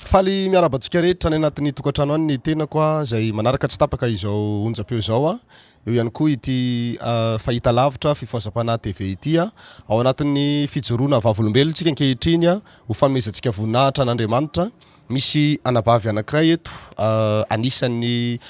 faly miarabantsika rehetra ny anatin'ny tokantrano any ny tenako a zay manaraka tsy tapaka izao onjam-peo zao a eo ihany koa ity fahita lavitra fifoasam-panahy TV ity a ao anatin'ny fijoroana vavolombelontsika ankehitriny a ho fanomezantsika voninahitra an'Andriamanitra misy anabavy anankiray eto anisan'ny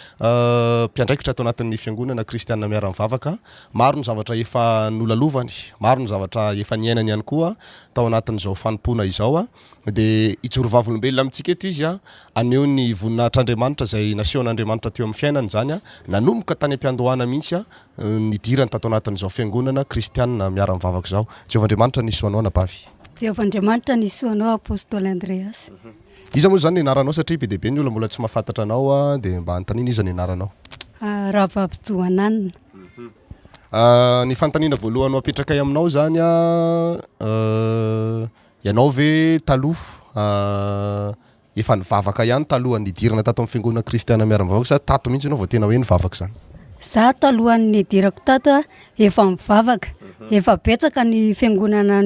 mpiandraikitra ato anatin'ny fiangonana kristianina miara-mivavaka maro ny zavatra efa nolalovany maro ny zavatra efa niainany ihany koa tao anatin'izao fanompoana izao a dia ijoro vavolombelona amintsika eto izy a aneo ny voninahitr'Andriamanitra izay nasehon'Andriamanitra teo amin'ny fiainany zany a nanomboka tany am-piandohana mihitsy a nidirany tato anatin'izao fiangonana kristianina miara-mivavaka izao. Jehovah-Andriamanitra nisoanao anabavy. Jehovah-Andriamanitra nisoanao apôstôly Andreas. Iza moa zany ny anaranao satria be dia be ny olona mbola tsy mahafantatra anao a dia mba antanina iza ny anaranao? Rahavavy Joananina. Ny fanontaniana voalohany apetrakay aminao zany a ianao ve taloha efa nivavaka ihany taloha nidirana tato amin'ny fiangonana kristianina miara-mivavaka sa tato mihitsy ianao vao tena hoe nivavaka zany? Za talohan'ny nidirako tato efa mivavaka, efa betsaka ny fiangonana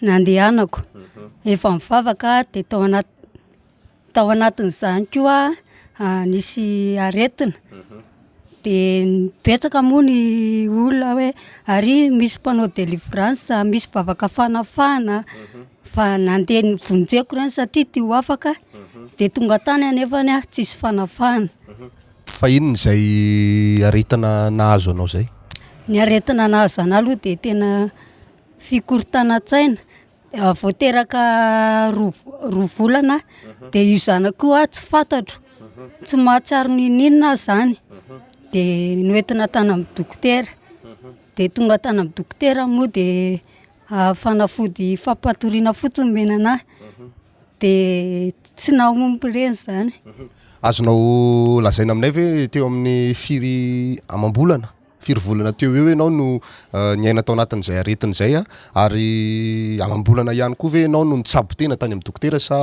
nandehanako. Efa mivavaka dia tao anatin'izany koa nisy aretina dia betsaka moa ny olona hoe ary misy mpanao délivrance, misy vavaka fanafana fa nandeha vonjeko reny satria tia ho afaka dia tonga tany anefany a tsisy fanafana. Fa inona izay aretina nahazo anao zay? Ny aretina nahazo anahy aloha dia tena fikorontanan-tsaina. Vao teraka roa volana dia io zanako koa tsy fantatro, tsy mahatsiaro ninona zany dia noentina tany amin'ny dokotera dia tonga tany amin'ny dokotera moa dia fanafody fampatoriana fotsiny menana dia tsy nahompy ireny zany. Azonao lazaina aminay ve teo amin'ny firy amam-bolana? Firy volana teo eo ianao no niaina tao anatin'izay aretin'izay a ary amam-bolana ihany koa ve ianao no nitsabo tena tany amin'ny dokotera sa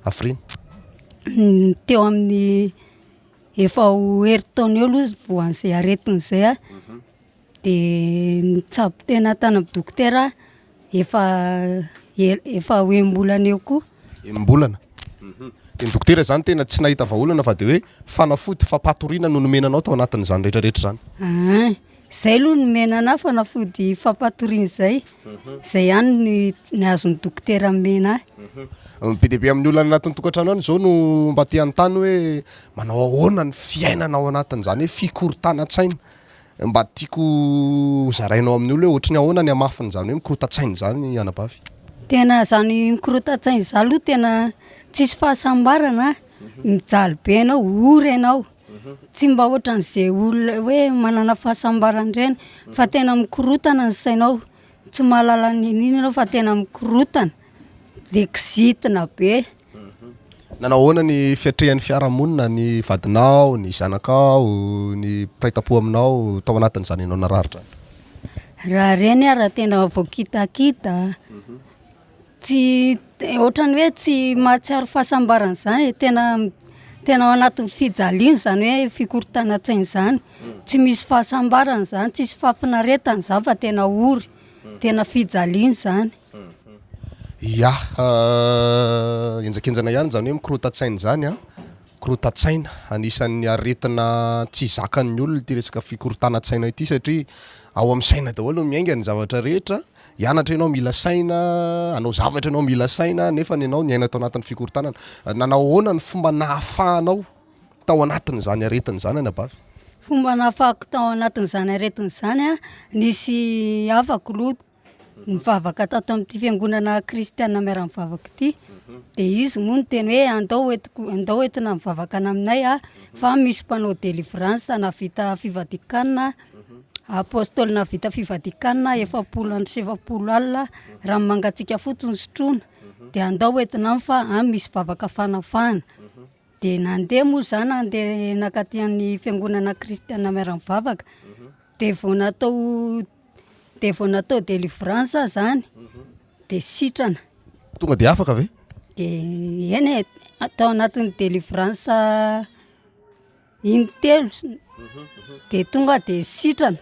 afrina? Teo amin'ny efa ho herintaona eo aloha voan'izay aretin'izay a dia nitsabo tena tany amin'ny dokotera efa hoe mbolana eo koa. Mbolana? Dia ny dokotera zany tena tsy nahita vahaolana fa dia hoe fanafody fampatoriana no nomenanao tao anatin'izany rehetrarehetra zany? Zay aloha nomenana fanafody fampatoriana izay ihany ny azon'ny dokotera mena. Be dia be amin'ny olona anatin'ny tokantrano any zao no mba tia anontany hoe manao ahoana ny fiainana ao anatin'izany hoe fikorontanan-tsaina. Mba tiako zarainao amin'ny olona hoe ohatry ny ahoana ny hamafin'izany hoe mikorotan-tsaina zany anabavy? Tena zany mikorotan-tsaina izany aloha tena tsisy fahasambarana, mijaly be ianao, ory ianao. Tsy mba ohatran'izay olona hoe manana fahasambarana ireny fa tena mikorotana ny sainao, tsy mahalala ninona ianao fa tena mikorotana dia kizitina be. Nanao ahoana ny fiatrehan'ny fiarahamonina, ny vadinao, ny zanakao, ny mpiray-tampo aminao tao anatin'izany ianao nararitra? Raha ireny raha tena vao kitakita tsy ohatrany hoe tsy mahatsiaro fahasambarana zany, tena ao anatin'ny fijaliana zany hoe fikorontanan-tsaina zany, tsy misy fahasambarana zany, tsisy fahafinaretana zany fa tena ory, tena fijaliana zany. Ya, enjakenjana ihany zany hoe mikorotan-tsaina zany a, korotan-tsaina anisan'ny aretina tsy zakan'ny olona ity resaka fikorontanan-tsaina ity satria ao amin'ny saina daholo miainga ny zavatra rehetra. Hianatra ianao mila saina, anao zavatra ianao mila saina nefa ianao niaina tao anatin'ny fikorontanana. Nanao ahoana ny fomba nahafahanao tao anatin'izany aretin'izany anabavy? Fomba nahafahako tao anatin'izany aretin'izany a, nisy havako aloha mivavaka tato amin'ity fiangonana kristianina miara-mivavaka ity dia izy moa no teny hoe andao entina mivavaka aminay a fa misy mpanao délivrance navita fivadikanina, apôstôly navita fivadikanina 770 alina raha mangatsiaka fotsiny sotroina dia andao entina fa misy vavaka fanafana dia nandeha moa zany nandeha nakaty amin'ny fiangonana kristianina miara-mivavaka dia vao natao délivrance zany dia sitrana. Tonga dia afaka ve? Dia eny atao anatin'ny délivrance intelo dia tonga dia sitrana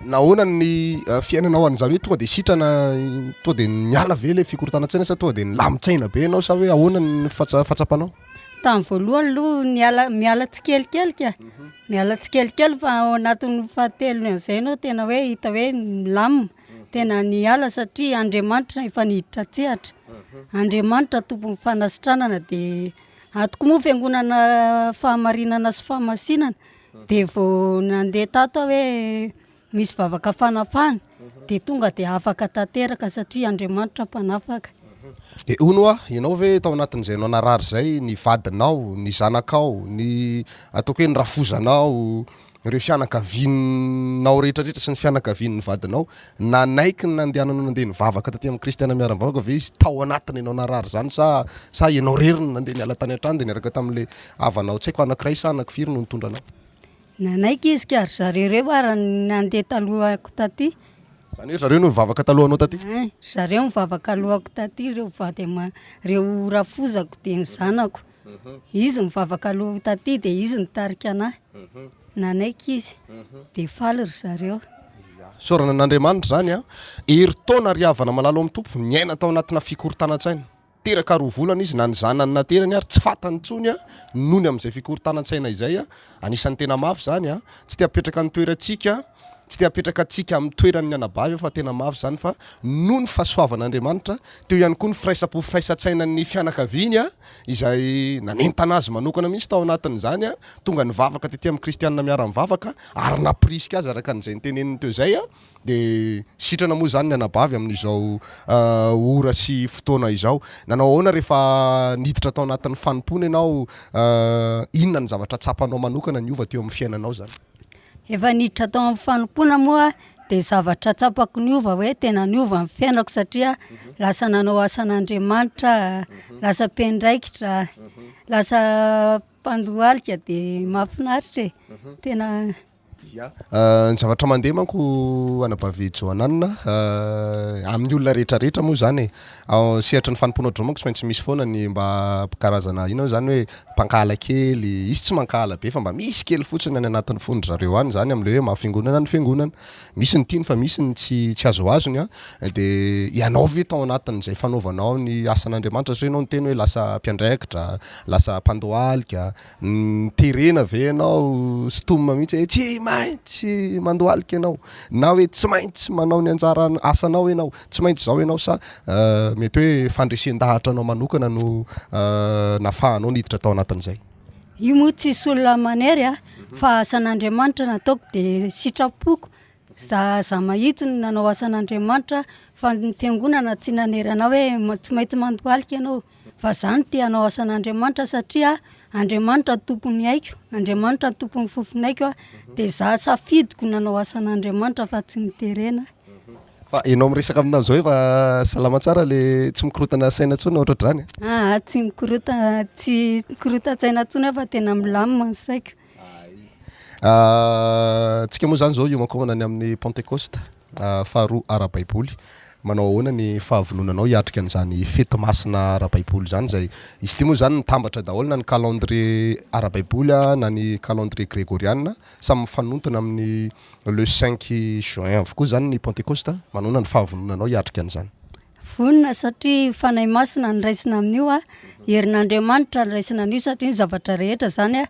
nahoana ny fiainanao an'izany hoe tonga de sitrana tonga de niala ve le fikorontanantsaina sa tonga de nilamin-tsaina be ianao sa hoe ahoana ny fatsapanao? Tamin'ny voalohany aloha miala tsikelikely miala tsikelikely fa ao anatin'ny fahatelony an'izay anao tena hoe hita hoe milamina tena niala satria Andriamanitra efa niditra tsehatra. Andriamanitra tompon'ny fanasitranana de atoko moa fiangonana fahamarinana sy fahamasinana de vao nandeha tato hoe misy vavaka fanafana de tonga de afaka tanteraka satria Andriamanitra mpanafaka. De ono ianao ve tao anatin'izay anao narary zay ny vadinao, ny zanakao, ny ataoko hoe ny rafozanao, ireo fianakavianao rehetrarehetra sy ny fianakavian'ny vadinao nanaiky ny nandehananao nandeha nivavaka taty amin'ny kristiana miara-mivavaka ve izy tao anatiny ianao narary zany sa ianao rery no nandeha niala tany an-trano de niaraka tamin'le havanao tsy haiko anankiray sa anankifiry no nitondranao? Nanaiky izy ka ary zareo reo ara nandeha talohako taty. Zany hoe zareo no nivavaka talohanao taty? Zareo mivavaka alohako taty reo vady reo rafozako de ny zanako. Izy mivavaka alohako taty de izy nitarika anahy. Nanaiky izy de faly ry zareo. Saorana n'Andriamanitra zany herintaona ry havana malalo amin'ny tompo niaina tao anatina fikorontanan-tsaina teraka roa volana izy na ny zanany naterany ary tsy fantany intsony nony amin'izay fikorontanan-tsaina izay anisan'ny tena mafy zany tsy te hapetraka ny toerantsika tsy te hapetraka atsika amin'ny toeran'ny anabavy fa tena mafy zany fa noho ny fahasoavan'Andriamanitra teo ihany koa ny firaisapo firaisan-tsainan'ny fianakaviany izay nanentana azy manokana mihitsy tao anatin'izany tonga nivavaka tetỳ amin'ny kristianina miara-mivavaka ary napriska azy araka an'izay niteneniny teo zay de sitrana moa zany ny anabavy amin'izao ora sy fotoana izao. Nanao ahoana rehefa niditra tao anatin'ny fanompona ianao inona ny zavatra tsapanao manokana niova teo amin'ny fiainanao zany? Efa niditra tao amin'ny fanompona moa de zavatra tsapako niova hoe tena niova amin'ny fiainako satria lasa nanao asan'Andriamanitra, lasa mpendraikitra, lasa mpandohalika de mahafinaritra tena. Ny zavatra mandeha manko anabavy Joananina amin'ny olona rehetrarehetra moa zany sehatra ny fanompoana manko tsy maintsy misy foana ny mba karazana ino zany hoe mpankala kely, izy tsy mankala be fa mba misy kely fotsiny any anatin'ny fony zareo any zany amin'le hoe mahafingonana ny fiangonana, misy ny tiany fa misy ny tsy azo azony de ianao ve tao anatin'izay fanaovanao ny asan'Andriamanitra satria ianao ny teny hoe lasa mpiandraikitra, lasa mpandohalika, terena ve ianao stomina mihitsy hoe tsy maintsy mandohalika ianao na hoe tsy maintsy manao ny anjara asanao ianao, tsy maintsy zao ianao sa mety hoe fandresen-dahatra anao manokana no nafahanao niditra tao anatin'izay? Io moa tsisy olona manery fa asan'Andriamanitra nataoko de sitrapoko. Za mahitsy ny nanao asan'Andriamanitra fa ny fiangonana tsy naneranao hoe tsy maintsy mandohalika ianao fa zany te hanao asan'Andriamanitra satria Andriamanitra tompony aiko, Andriamanitra tompony fofonaiko de za safidiko nanao asan'Andriamanitra fa tsy niterena. Fa ianao miresaka aminao zao efa salama tsara le tsy mikorotana saina intsony ohatr'izany? Tsy mikorota-tsaina intsony fa tena milamina ny saiko. Tsika moa zany zao io mankomana ny amin'ny Pentecoste faharoa ara-baiboly manao ahoana ny fahavononanao hiatrika an'izany fety masina ara-baiboly zany zay izy ty moa zany nitambatra daholo na ny calendrier ara-baiboly na ny calendrier grégoriana samy mifanontona amin'ny le 5 juin avokoa zany ny Pentecoste manoana ny fahavononanao hiatrika an'izany? Vonona satria fanahy masina ny raisina amin'io herin'Andriamanitra ny raisina an'io satria ny zavatra rehetra zany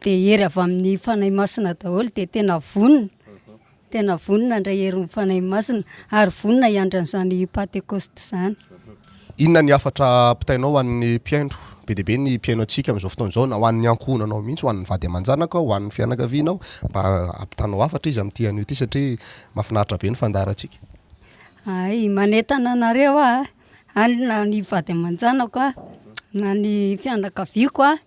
de hery avy amin'ny fanahy masina daholo de tena vonona ndray herin'ny fanahy masina ary vonona hiandran'izany Pentecoste zany. Inona ny afatra apitainao ho an'ny mpiaino be dia be ny mpiaino antsika amin'izao fotoana izao na ho an'ny ankohonanao mihitsy ho an'ny vady aman-janaka ho an'ny fianakavianao mba ampitanao afatra izy amin'ity an'io ity satria mahafinaritra be ny fandaharantsika? Manentana anareo na ny vady aman-janako na ny fianakaviako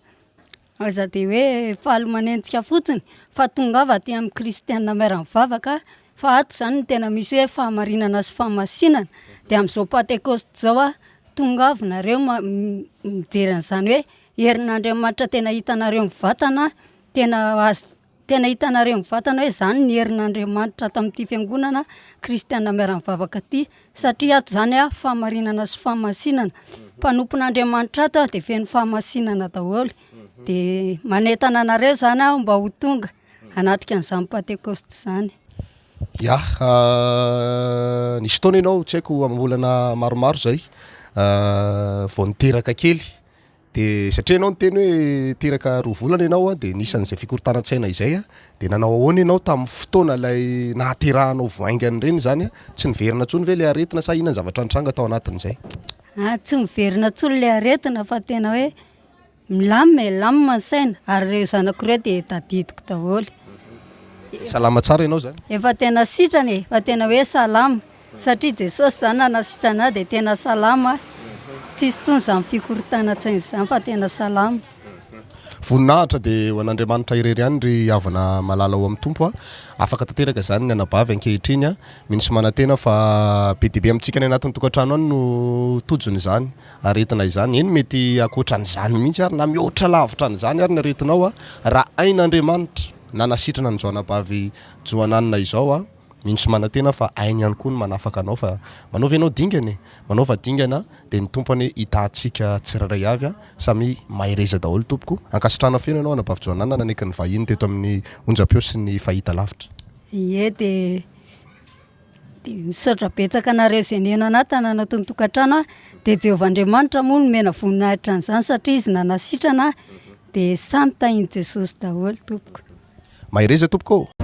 aza de hoe faly manenjika fotsiny fa tongava aty amin'ny kristianina miara-mivavaka fa ato zany ny tena misy hoe fahamarinana sy fahamasinana de amin'izao Pentecoste zao tongava nareo mijery an'izany hoe herin'Andriamanitra tena hitanareo mivatana tena hitanareo mivatana hoe zany ny herin'Andriamanitra tamin'ity fiangonana kristianina miara-mivavaka ty satria ato zany fahamarinana sy fahamasinana mpanompon'Andriamanitra ato de feno fahamasinana daholo de manentana anareo zany mba ho tonga hanatrika an'izany Pentecoste zany. Ya, nisy fotoana ianao tsy haiko amam-bolana maromaro zay vao niteraka kely de satria ianao niteny hoe teraka 2 volana ianao a de nisan'izay fikorontanan-tsaina izay a de nanao ahoana ianao tamin'ny fotoana lay nahaterahanao voaingany reny zany a tsy niverina ntsony ve le aretina sa inona ny zavatra nitranga tao anatin'izay? Tsy miverina ntsony le aretina fa tena hoe lamina ny saina ary reo zanako reo de tadidiko daholo. Salama tsara ianao zany? Efa tena sitrana efa tena hoe salama satria Jesosy zany nanasitrana de tena salama, tsisy tsony zany fikorontanan-tsaina zany fa tena salama. Voninahitra de ho an'Andriamanitra irery ihany ry havana malala ho amin'ny tompo a afaka tanteraka zany ny anabavy ankehitriny a minisy manantena fa be dia be amintsika ny anatin'ny tokantrano any no tojony zany aretina izany eny mety akoatran'izany mihitsy ary na mihoatra lavitra an'izany ary ny aretinao a raha ain'Andriamanitra nanasitrana ny zao anabavy Joananina izao a minisy manantena fa ainy ihany koa ny manafaka anao fa manaova ianao dingany manaova dingana de ny tompony hitantsika tsirairay avy a samy mahereza daholo tompoko ankasitrana feno ianao anabavy Joananina naneky ny vahiny teto amin'ny onjam-peo sy ny fahita lavitra. Ie de misaotra betsaka nareo zay neno anahy tananato ny tokantrano a de Jehovah-Andriamanitra moa no mena voninahitra an'izany satria izy nanasitrana de samy tahiny Jesosy daholo tompoko. Mahereza tompoko.